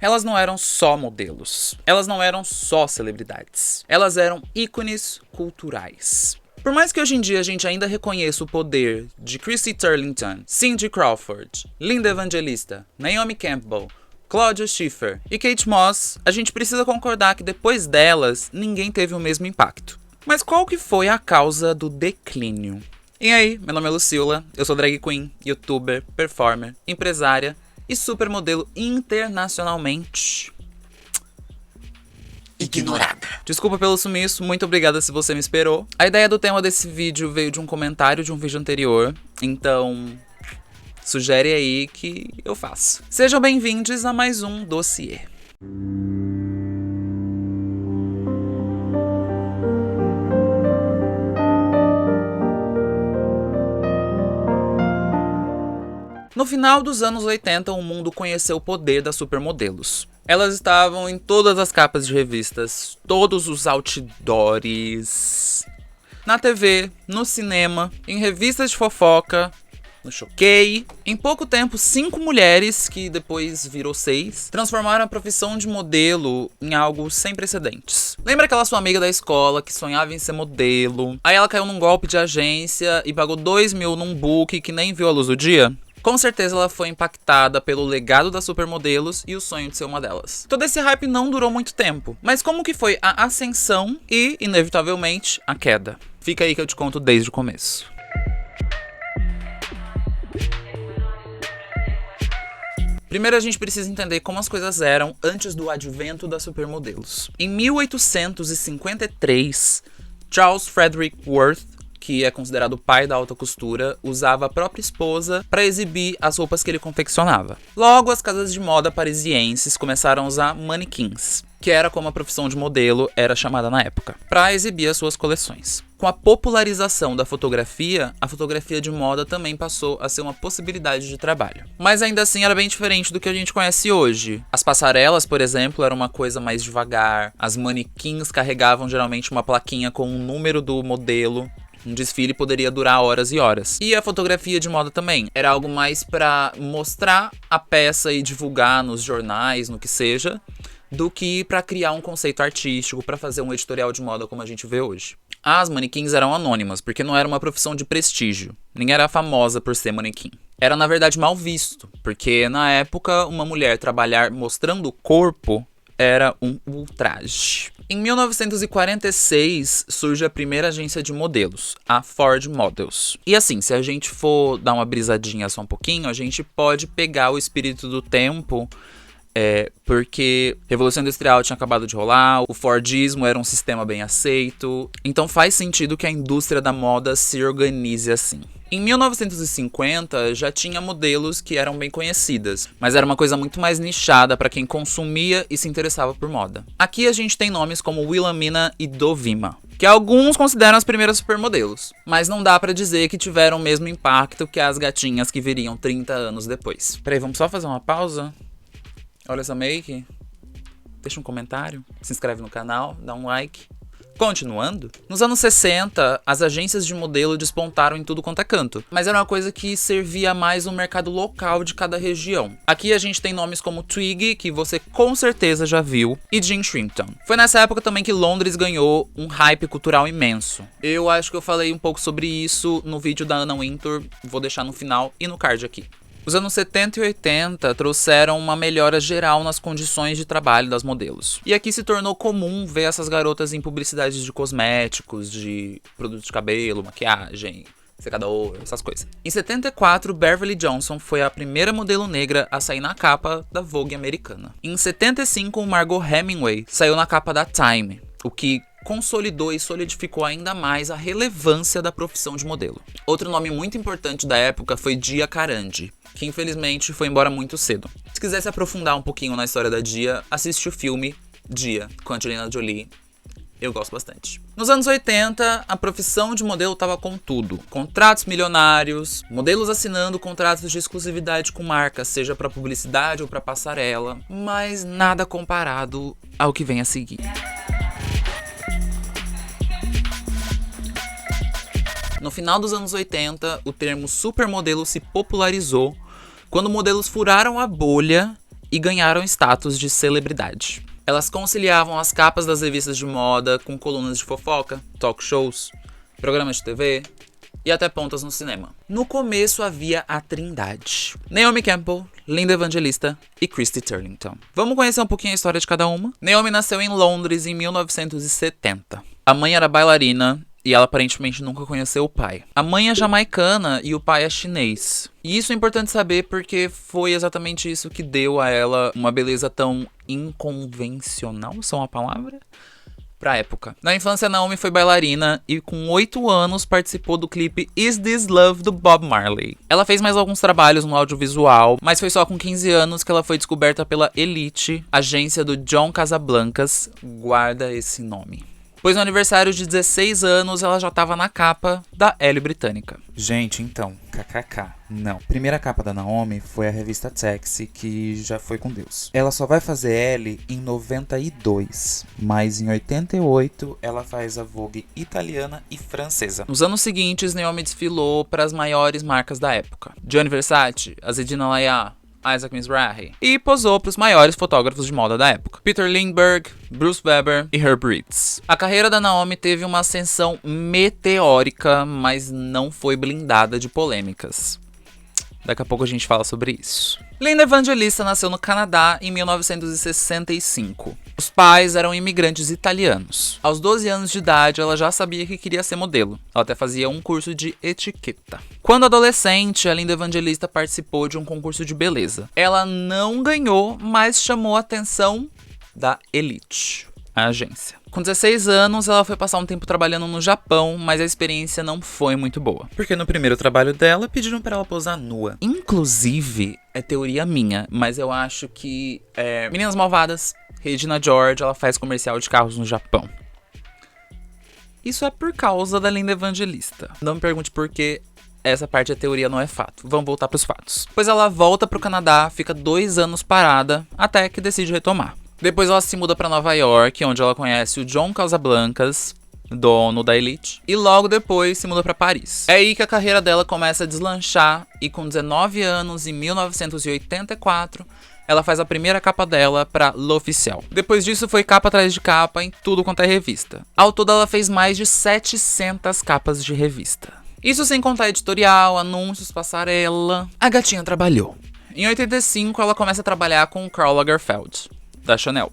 elas não eram só modelos. Elas não eram só celebridades. Elas eram ícones culturais. Por mais que hoje em dia a gente ainda reconheça o poder de Chrissy Turlington, Cindy Crawford, Linda Evangelista, Naomi Campbell, Claudia Schiffer e Kate Moss, a gente precisa concordar que depois delas, ninguém teve o mesmo impacto. Mas qual que foi a causa do declínio? E aí, meu nome é Lucila, eu sou drag queen, youtuber, performer, empresária e supermodelo internacionalmente ignorada. Desculpa pelo sumiço, muito obrigada se você me esperou. A ideia do tema desse vídeo veio de um comentário de um vídeo anterior, então sugere aí que eu faço. Sejam bem-vindos a mais um dossiê. No final dos anos 80, o mundo conheceu o poder das supermodelos. Elas estavam em todas as capas de revistas, todos os outdoors, na TV, no cinema, em revistas de fofoca, no Choquei. Em pouco tempo, 5 mulheres, que depois virou 6, transformaram a profissão de modelo em algo sem precedentes. Lembra aquela sua amiga da escola que sonhava em ser modelo? Aí ela caiu num golpe de agência e pagou 2 mil num book que nem viu a luz do dia? Com certeza ela foi impactada pelo legado das supermodelos e o sonho de ser uma delas. Todo esse hype não durou muito tempo, mas como que foi a ascensão e, inevitavelmente, a queda? Fica aí que eu te conto desde o começo. Primeiro a gente precisa entender como as coisas eram antes do advento das supermodelos. Em 1853, Charles Frederick Worth, que é considerado o pai da alta costura, usava a própria esposa para exibir as roupas que ele confeccionava. Logo, as casas de moda parisienses começaram a usar manequins, que era como a profissão de modelo era chamada na época, para exibir as suas coleções. Com a popularização da fotografia, a fotografia de moda também passou a ser uma possibilidade de trabalho. Mas ainda assim era bem diferente do que a gente conhece hoje. As passarelas, por exemplo, eram uma coisa mais devagar, as manequins carregavam geralmente uma plaquinha com o número do modelo. Um desfile poderia durar horas e horas. E a fotografia de moda também. Era algo mais pra mostrar a peça e divulgar nos jornais, no que seja, do que pra criar um conceito artístico, pra fazer um editorial de moda como a gente vê hoje. As manequins eram anônimas, porque não era uma profissão de prestígio. Ninguém era famosa por ser manequim. Era, na verdade, mal visto, porque na época uma mulher trabalhar mostrando o corpo era um ultraje. Em 1946, surge a primeira agência de modelos, a Ford Models. E assim, se a gente for dar uma brisadinha só um pouquinho, a gente pode pegar o espírito do tempo, porque a Revolução Industrial tinha acabado de rolar, o Fordismo era um sistema bem aceito, então faz sentido que a indústria da moda se organize assim. Em 1950, já tinha modelos que eram bem conhecidas, mas era uma coisa muito mais nichada para quem consumia e se interessava por moda. Aqui a gente tem nomes como Wilhelmina e Dovima, que alguns consideram as primeiras supermodelos, mas não dá pra dizer que tiveram o mesmo impacto que as gatinhas que viriam 30 anos depois. Peraí, vamos só fazer uma pausa? Olha essa make, deixa um comentário, se inscreve no canal, dá um like. Continuando, nos anos 60, as agências de modelo despontaram em tudo quanto é canto, mas era uma coisa que servia mais no mercado local de cada região. Aqui a gente tem nomes como Twiggy, que você com certeza já viu, e Jean Shrimpton. Foi nessa época também que Londres ganhou um hype cultural imenso. Eu acho que eu falei um pouco sobre isso no vídeo da Anna Wintour, vou deixar no final e no card aqui. Os anos 70 e 80 trouxeram uma melhora geral nas condições de trabalho das modelos. E aqui se tornou comum ver essas garotas em publicidades de cosméticos, de produtos de cabelo, maquiagem, secador, essas coisas. Em 74, Beverly Johnson foi a primeira modelo negra a sair na capa da Vogue americana. Em 75, Margot Hemingway saiu na capa da Time, o que consolidou e solidificou ainda mais a relevância da profissão de modelo. Outro nome muito importante da época foi Dia Carandi, que infelizmente foi embora muito cedo. Se quiser se aprofundar um pouquinho na história da Dia, assiste o filme Dia, com Angelina Jolie. Eu gosto bastante. Nos anos 80, a profissão de modelo tava com tudo. Contratos milionários, modelos assinando contratos de exclusividade com marcas, seja para publicidade ou para passarela, mas nada comparado ao que vem a seguir. No final dos anos 80, o termo supermodelo se popularizou quando modelos furaram a bolha e ganharam status de celebridade. Elas conciliavam as capas das revistas de moda com colunas de fofoca, talk shows, programas de TV e até pontas no cinema. No começo havia a trindade: Naomi Campbell, Linda Evangelista e Christy Turlington. Vamos conhecer um pouquinho a história de cada uma? Naomi nasceu em Londres em 1970. A mãe era bailarina e ela aparentemente nunca conheceu o pai. A mãe é jamaicana e o pai é chinês. E isso é importante saber porque foi exatamente isso que deu a ela uma beleza tão inconvencional, só uma palavra? Pra época. Na infância, Naomi foi bailarina e com 8 anos participou do clipe Is This Love do Bob Marley. Ela fez mais alguns trabalhos no audiovisual, mas foi só com 15 anos que ela foi descoberta pela Elite, agência do John Casablancas. Guarda esse nome. Pois no aniversário de 16 anos ela já tava na capa da Elle Britânica. Gente, então, kkk, não. Primeira capa da Naomi foi a revista Taxi, que já foi com Deus. Ela só vai fazer Elle em 92, mas em 88 ela faz a Vogue italiana e francesa. Nos anos seguintes, Naomi desfilou para as maiores marcas da época: Gianni Versace, Azedina Laya, Isaac Mizrahi, e posou para os maiores fotógrafos de moda da época: Peter Lindbergh, Bruce Weber e Herb Ritts. A carreira da Naomi teve uma ascensão meteórica, mas não foi blindada de polêmicas. Daqui a pouco a gente fala sobre isso. Linda Evangelista nasceu no Canadá em 1965. Os pais eram imigrantes italianos. Aos 12 anos de idade, ela já sabia que queria ser modelo. Ela até fazia um curso de etiqueta. Quando adolescente, a Linda Evangelista participou de um concurso de beleza. Ela não ganhou, mas chamou a atenção da Elite, a agência. Com 16 anos, ela foi passar um tempo trabalhando no Japão, mas a experiência não foi muito boa. Porque no primeiro trabalho dela, pediram pra ela posar nua. Inclusive, é teoria minha, mas eu acho que Meninas Malvadas, Regina George, ela faz comercial de carros no Japão. Isso é por causa da Linda Evangelista. Não me pergunte por quê. Essa parte da teoria não é fato. Vamos voltar pros fatos. Pois ela volta pro Canadá, fica 2 anos parada, até que decide retomar. Depois ela se muda pra Nova York, onde ela conhece o John Casablancas, dono da Elite, e logo depois se muda pra Paris. É aí que a carreira dela começa a deslanchar, e com 19 anos, em 1984, ela faz a primeira capa dela pra L'Officiel. Depois disso foi capa atrás de capa em tudo quanto é revista. Ao todo ela fez mais de 700 capas de revista. Isso sem contar editorial, anúncios, passarela. A gatinha trabalhou. Em 85 ela começa a trabalhar com o Karl Lagerfeld, da Chanel.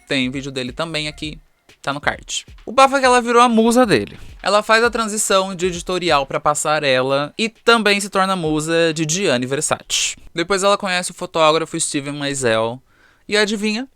Tem vídeo dele também aqui, tá no card. O bafo é que ela virou a musa dele. Ela faz a transição de editorial pra passarela e também se torna musa de Gianni Versace. Depois ela conhece o fotógrafo Steven Meisel e adivinha?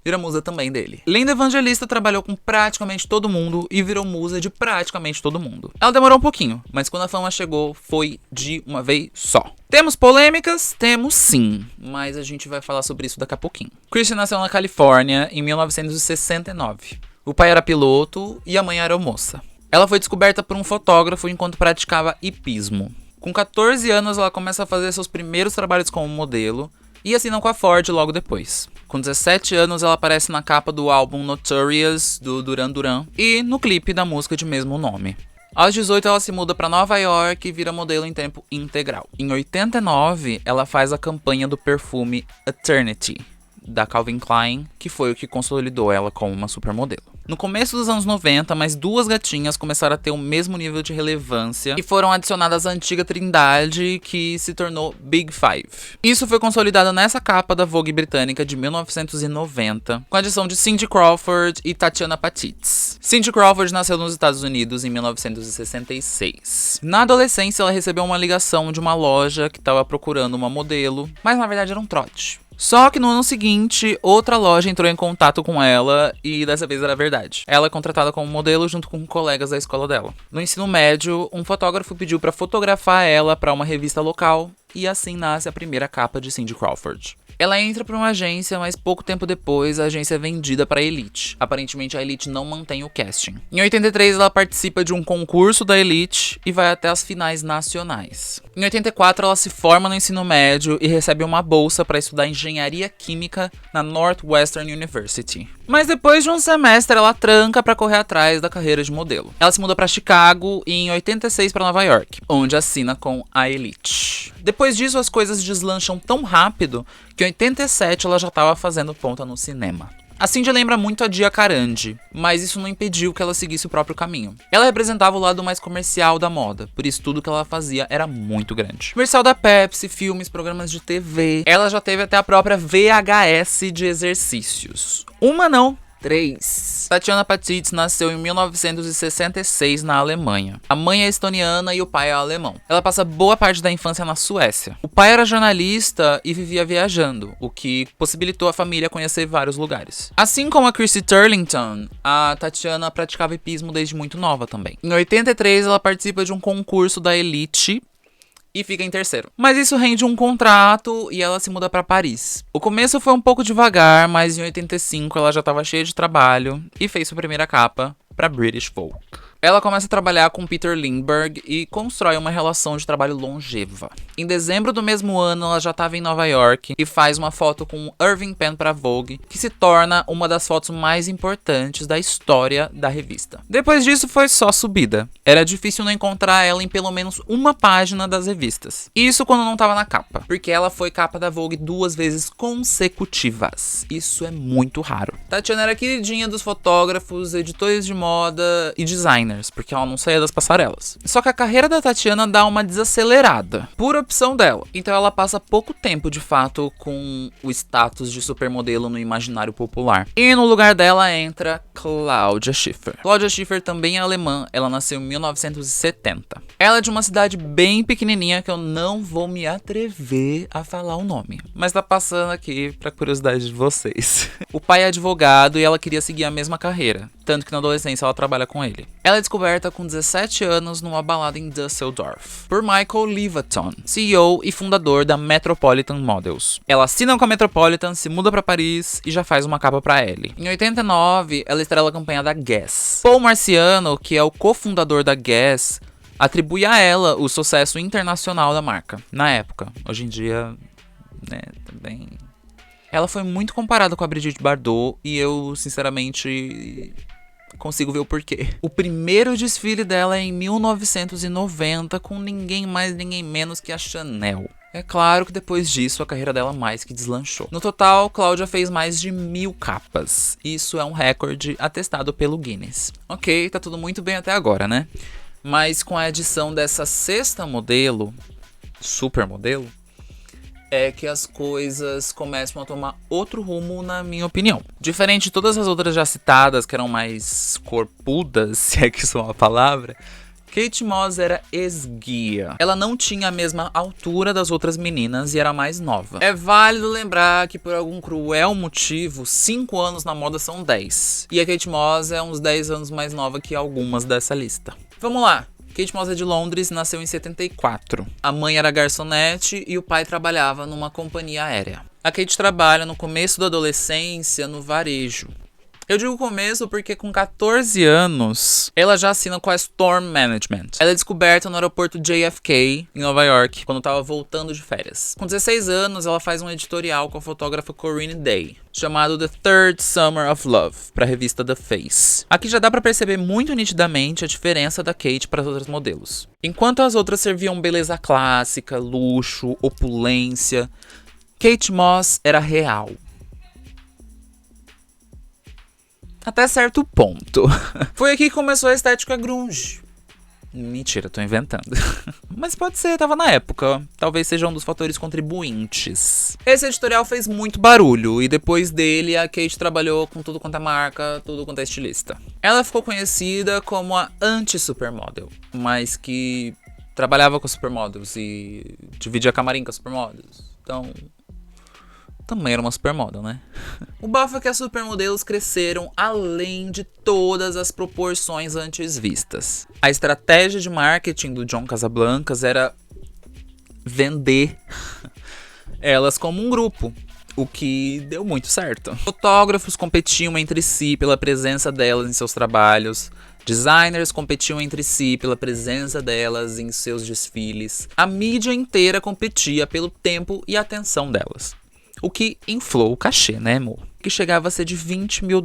Vira musa também dele. Linda Evangelista trabalhou com praticamente todo mundo e virou musa de praticamente todo mundo. Ela demorou um pouquinho, mas quando a fama chegou, foi de uma vez só. Temos polêmicas? Temos sim, mas a gente vai falar sobre isso daqui a pouquinho. Christy nasceu na Califórnia em 1969. O pai era piloto e a mãe era moça. Ela foi descoberta por um fotógrafo enquanto praticava hipismo. Com 14 anos, ela começa a fazer seus primeiros trabalhos como modelo e assina com a Ford logo depois. Com 17 anos, ela aparece na capa do álbum Notorious, do Duran Duran, e no clipe da música de mesmo nome. Aos 18, ela se muda para Nova York e vira modelo em tempo integral. Em 89, ela faz a campanha do perfume Eternity, da Calvin Klein, que foi o que consolidou ela como uma supermodelo. No começo dos anos 90, mais 2 gatinhas começaram a ter o mesmo nível de relevância e foram adicionadas à antiga trindade, que se tornou Big Five. Isso foi consolidado nessa capa da Vogue britânica de 1990, com a adição de Cindy Crawford e Tatiana Patitz. Cindy Crawford nasceu nos Estados Unidos em 1966. Na adolescência, ela recebeu uma ligação de uma loja que estava procurando uma modelo, mas na verdade era um trote. Só que no ano seguinte, outra loja entrou em contato com ela e dessa vez era verdade. Ela é contratada como modelo junto com colegas da escola dela. No ensino médio, um fotógrafo pediu para fotografar ela para uma revista local e assim nasce a primeira capa de Cindy Crawford. Ela entra para uma agência, mas pouco tempo depois a agência é vendida para a Elite. Aparentemente a Elite não mantém o casting. Em 83 ela participa de um concurso da Elite e vai até as finais nacionais. Em 84, ela se forma no ensino médio e recebe uma bolsa para estudar engenharia química na Northwestern University. Mas depois de um semestre, ela tranca para correr atrás da carreira de modelo. Ela se muda para Chicago e em 86 para Nova York, onde assina com a Elite. Depois disso, as coisas deslancham tão rápido que em 87 ela já estava fazendo ponta no cinema. A Cindy lembra muito a Dia Carandi, mas isso não impediu que ela seguisse o próprio caminho. Ela representava o lado mais comercial da moda, por isso tudo que ela fazia era muito grande. Comercial da Pepsi, filmes, programas de TV. Ela já teve até a própria VHS de exercícios. Uma não, 3. Tatiana Patitz nasceu em 1966 na Alemanha. A mãe é estoniana e o pai é alemão. Ela passa boa parte da infância na Suécia. O pai era jornalista e vivia viajando, o que possibilitou a família conhecer vários lugares. Assim como a Chrissy Turlington, a Tatiana praticava hipismo desde muito nova também. Em 83, ela participa de um concurso da Elite e fica em terceiro. Mas isso rende um contrato e ela se muda para Paris. O começo foi um pouco devagar, mas em 85 ela já estava cheia de trabalho e fez sua primeira capa para British Vogue. Ela começa a trabalhar com Peter Lindbergh e constrói uma relação de trabalho longeva. Em dezembro do mesmo ano, ela já estava em Nova York e faz uma foto com Irving Penn para Vogue, que se torna uma das fotos mais importantes da história da revista. Depois disso, foi só subida. Era difícil não encontrar ela em pelo menos uma página das revistas. Isso quando não estava na capa, porque ela foi capa da Vogue 2 vezes consecutivas. Isso é muito raro. Tatiana era queridinha dos fotógrafos, editores de moda e designers, porque ela não saía das passarelas. Só que a carreira da Tatiana dá uma desacelerada, por opção dela. Então ela passa pouco tempo, de fato, com o status de supermodelo no imaginário popular. E no lugar dela entra Claudia Schiffer. Claudia Schiffer também é alemã, ela nasceu em 1970. Ela é de uma cidade bem pequenininha que eu não vou me atrever a falar o nome, mas tá passando aqui pra curiosidade de vocês. O pai é advogado e ela queria seguir a mesma carreira, tanto que na adolescência ela trabalha com ele. Ela é descoberta com 17 anos numa balada em Düsseldorf, por Michael Levaton, CEO e fundador da Metropolitan Models. Ela assina com a Metropolitan, se muda pra Paris e já faz uma capa pra Elle. Em 89, ela estrela a campanha da Guess. Paul Marciano, que é o cofundador da Guess, atribui a ela o sucesso internacional da marca, na época. Hoje em dia, né, também. Ela foi muito comparada com a Brigitte Bardot e eu, sinceramente, consigo ver o porquê. O primeiro desfile dela é em 1990 com ninguém mais, ninguém menos que a Chanel. É claro que depois disso a carreira dela mais que deslanchou. No total, Cláudia fez mais de 1000 capas. Isso é um recorde atestado pelo Guinness. Ok, tá tudo muito bem até agora, né? Mas com a adição dessa sexta modelo, supermodelo, é que as coisas começam a tomar outro rumo, na minha opinião. Diferente de todas as outras já citadas, que eram mais corpudas, se é que isso é uma palavra, Kate Moss era esguia. Ela não tinha a mesma altura das outras meninas e era mais nova. É válido lembrar que por algum cruel motivo, 5 anos na moda são 10. E a Kate Moss é uns 10 anos mais nova que algumas dessa lista. Vamos lá. Kate Moss é de Londres e nasceu em 74. A mãe era garçonete e o pai trabalhava numa companhia aérea. A Kate trabalha no começo da adolescência no varejo. Eu digo começo porque com 14 anos, ela já assina com a Storm Management. Ela é descoberta no aeroporto JFK, em Nova York, quando estava voltando de férias. Com 16 anos, ela faz um editorial com a fotógrafa Corinne Day, chamado The Third Summer of Love, para a revista The Face. Aqui já dá para perceber muito nitidamente a diferença da Kate para as outras modelos. Enquanto as outras serviam beleza clássica, luxo, opulência, Kate Moss era real. Até certo ponto. Foi aqui que começou a estética grunge. Mentira, tô inventando. Mas pode ser, tava na época. Talvez seja um dos fatores contribuintes. Esse editorial fez muito barulho e depois dele a Kate trabalhou com tudo quanto é marca, tudo quanto é estilista. Ela ficou conhecida como a anti-supermodel, mas que trabalhava com supermodels e dividia camarim com supermodels. Então, também era uma supermodel, né? O bafo é que as supermodelos cresceram além de todas as proporções antes vistas. A estratégia de marketing do John Casablancas era vender elas como um grupo. o que deu muito certo. Fotógrafos competiam entre si pela presença delas em seus trabalhos. Designers competiam entre si pela presença delas em seus desfiles. A mídia inteira competia pelo tempo e atenção delas. O que inflou o cachê, né, amor? Que chegava a ser de $20 mil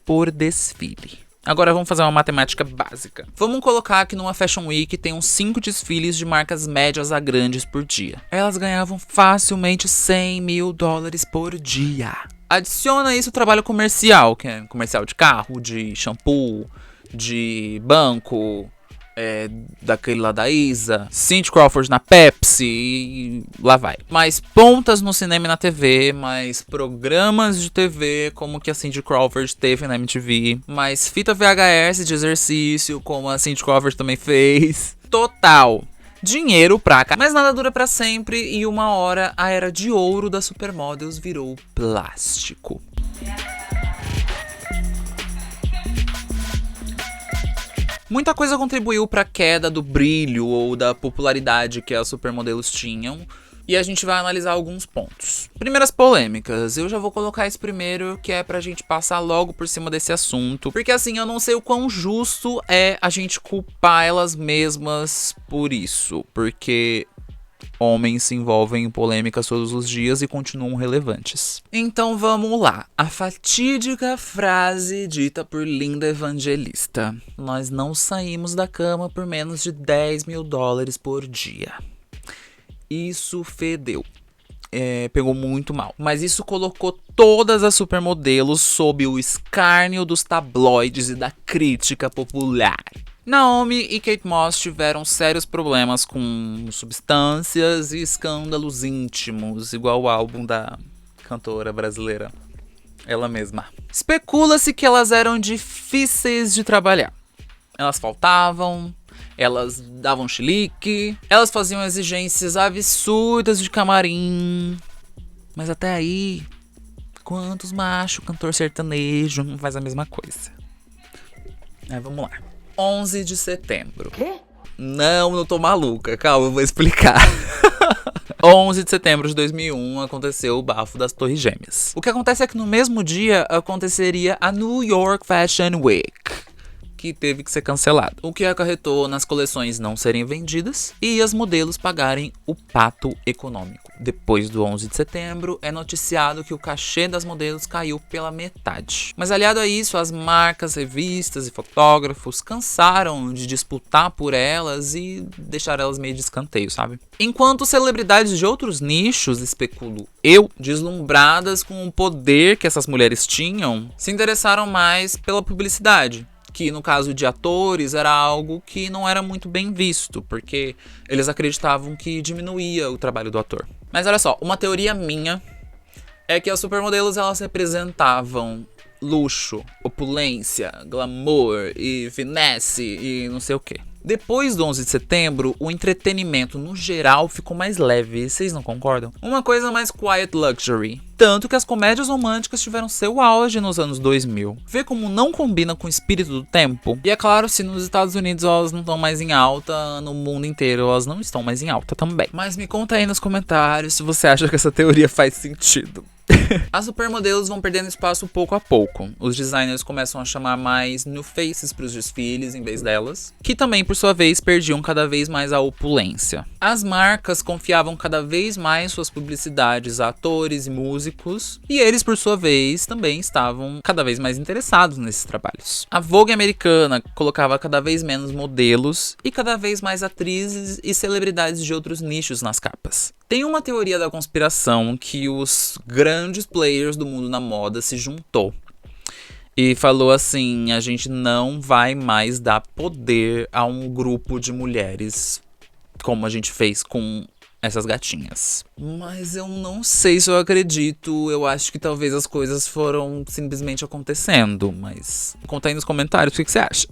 por desfile. Agora vamos fazer uma matemática básica. Vamos colocar que numa Fashion Week tem uns 5 desfiles de marcas médias a grandes por dia. Elas ganhavam facilmente $100 mil por dia. Adiciona isso o trabalho comercial, que é comercial de carro, de shampoo, de banco, daquele lá da Isa, Cindy Crawford na Pepsi e lá vai. Mais pontas no cinema e na TV, mais programas de TV como que a Cindy Crawford teve na MTV, mais fita VHS de exercício como a Cindy Crawford também fez. Total. Dinheiro pra cá. Mas nada dura pra sempre e uma hora a era de ouro das supermodels virou plástico. Muita coisa contribuiu para a queda do brilho ou da popularidade que as supermodelos tinham, e a gente vai analisar alguns pontos. Primeiras polêmicas, eu já vou colocar esse primeiro, que é pra gente passar logo por cima desse assunto, porque assim, eu não sei o quão justo é a gente culpar elas mesmas por isso, porque homens se envolvem em polêmicas todos os dias e continuam relevantes. Então vamos lá. A fatídica frase dita por Linda Evangelista. Nós não saímos da cama por menos de $10 mil por dia. Isso fedeu. Pegou muito mal. Mas isso colocou todas as supermodelos sob o escárnio dos tabloides e da crítica popular. Naomi e Kate Moss tiveram sérios problemas com substâncias e escândalos íntimos, igual o álbum da cantora brasileira, ela mesma. Especula-se que elas eram difíceis de trabalhar. Elas faltavam, elas davam chilique, elas faziam exigências absurdas de camarim. Mas até aí, quantos machos cantor sertanejo não faz a mesma coisa? Vamos lá. 11 de setembro. Quê? Não tô maluca. Calma, eu vou explicar. 11 de setembro de 2001 aconteceu o bafo das Torres Gêmeas. O que acontece é que no mesmo dia aconteceria a New York Fashion Week, que teve que ser cancelado, o que acarretou nas coleções não serem vendidas e as modelos pagarem o pato econômico. Depois do 11 de setembro, é noticiado que o cachê das modelos caiu pela metade. Mas aliado a isso, as marcas, revistas e fotógrafos cansaram de disputar por elas e deixar elas meio de escanteio, sabe? Enquanto celebridades de outros nichos, especulo eu, deslumbradas com o poder que essas mulheres tinham, se interessaram mais pela publicidade, que no caso de atores era algo que não era muito bem visto, porque eles acreditavam que diminuía o trabalho do ator. Mas olha só, uma teoria minha é que as supermodelos elas representavam luxo, opulência, glamour e finesse e não sei o que. Depois do 11 de setembro, o entretenimento no geral ficou mais leve, vocês não concordam? Uma coisa mais quiet luxury. Tanto que as comédias românticas tiveram seu auge nos anos 2000. Vê como não combina com o espírito do tempo? E é claro, se nos Estados Unidos elas não estão mais em alta, no mundo inteiro elas não estão mais em alta também. Mas me conta aí nos comentários se você acha que essa teoria faz sentido. As supermodelos vão perdendo espaço pouco a pouco. Os designers começam a chamar mais new faces para os desfiles em vez delas, que também, por sua vez, perdiam cada vez mais a opulência. As marcas confiavam cada vez mais suas publicidades a atores e músicos, e eles, por sua vez, também estavam cada vez mais interessados nesses trabalhos. A Vogue americana colocava cada vez menos modelos e cada vez mais atrizes e celebridades de outros nichos nas capas. Tem uma teoria da conspiração que os grandes players do mundo da moda se juntou e falou assim: a gente não vai mais dar poder a um grupo de mulheres como a gente fez com essas gatinhas. Mas eu não sei se eu acredito, eu acho que talvez as coisas foram simplesmente acontecendo, mas conta aí nos comentários o que você acha.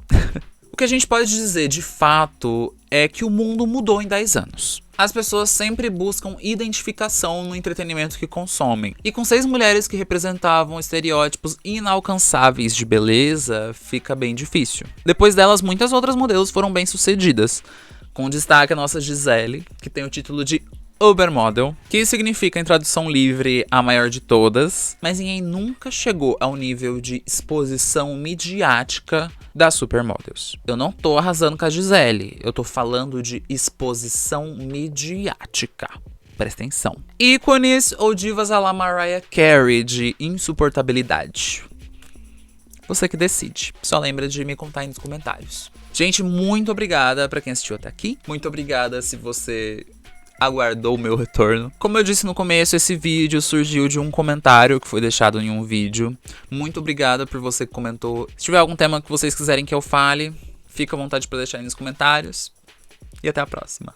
O que a gente pode dizer de fato é que o mundo mudou em 10 anos. As pessoas sempre buscam identificação no entretenimento que consomem. E com 6 mulheres que representavam estereótipos inalcançáveis de beleza, fica bem difícil. Depois delas, muitas outras modelos foram bem-sucedidas. Com destaque a nossa Gisele, que tem o título de Ubermodel, que significa em tradução livre a maior de todas, mas ninguém nunca chegou ao nível de exposição midiática das supermodels. Eu não tô arrasando com a Gisele, eu tô falando de exposição midiática. Presta atenção. Ícones ou divas à la Mariah Carey de insuportabilidade? Você que decide. Só lembra de me contar aí nos comentários. Gente, muito obrigada pra quem assistiu até aqui. Muito obrigada se você aguardou o meu retorno. Como eu disse no começo, esse vídeo surgiu de um comentário que foi deixado em um vídeo. Muito obrigada por você que comentou. Se tiver algum tema que vocês quiserem que eu fale, fica à vontade para deixar aí nos comentários. E até a próxima.